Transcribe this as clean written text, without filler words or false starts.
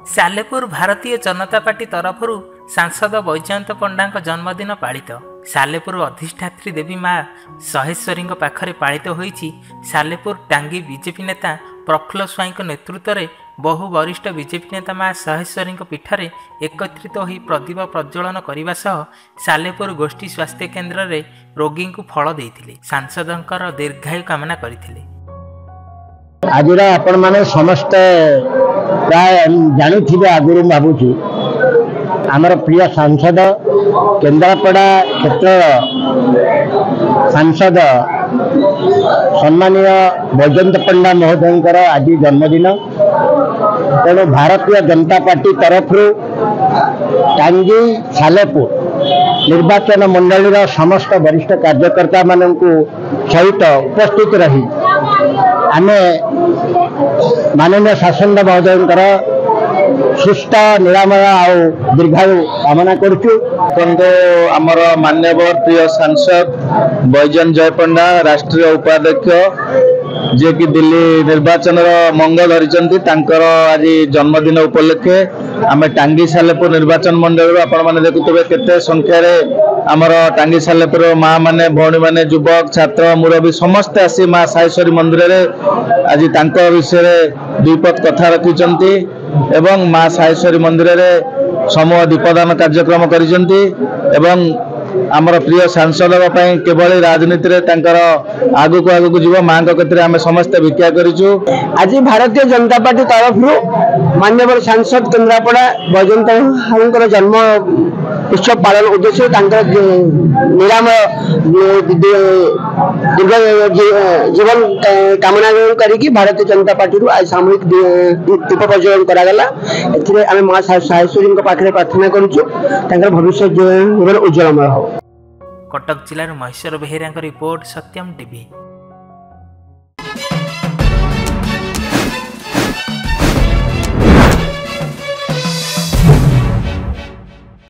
Salepur Bharatiya Janata party तरफ सांसद बैजयंत पंडा जन्मदिन पालित। सालेपुर अधिष्ठात्री देवी माँ सहेश्वरी पाखरे पालित होईछि। सालेपुर टांगी बीजेपी नेता प्रफुल्ल स्वाई नेतृत्व में बहु वरिष्ठ बीजेपी नेता माँ सहेश्वरी पीठरे एकत्रित हो प्रदीप प्रज्वलन करने सह सालेपुर गोष्ठी स्वास्थ्य केन्द्र में रोगी को फल देते सांसदों दीर्घायु कामना करते। आज आपण माने समस्त प्राय जानी आगुरी भावुची आमर प्रिय सांसद केन्द्रापड़ा क्षेत्र सांसद सम्मानीय बैजयंत पंडा महोदय आज जन्मदिन। तेणु भारतीय जनता पार्टी तरफ टांगी सालेपुर निर्वाचन मंडली समस्त वरिष्ठ कार्यकर्ता मानू सहित उपस्थित रही आमे माननीय शासन महोदय सुस्थ निरामय आउ दीर्घायु कामना आमर मान्यवर प्रिय सांसद बैजयंत जय पंडा राष्ट्रीय उपाध्यक्ष जे कि दिल्ली निर्वाचन मंग धरी आज जन्मदिन उपलक्षे आम टांगी सालेपुर निर्वाचन मंडल आपण मैंने देखुवे केते संख्यार आमर टांगी सालेपुर माँ माने भौणी माने युवक छात्र मुरबी समस्ते आसी माँ साहेश्वरी मंदिर में आज विषय द्विपद कथा रखिंट एवं माँ साहेश्वरी मंदिर में समूह दीपदान कार्यक्रम करिसेंती एवं आमर प्रिय सांसद केवल राजनीति में आगु को आगु जीव माँ क्षेत्र में समस्त भिक्षा करूँ। आज भारतीय जनता पार्टी तरफ मान्यवर सांसद केन्द्रापड़ा बैजयंत जन्म उत्सव पालन उद्देश्य निरामय जीवन कामना करी भारतीय जनता पार्टी आज सामूहिक दीप प्रज्वलन करागला। माँ साहेश्वरी पाखे प्रार्थना करुँ भविष्य जीवन उज्जवलमय हो। कटक जिलार महेश्वर बेहेरा रिपोर्ट सत्यम टीवी।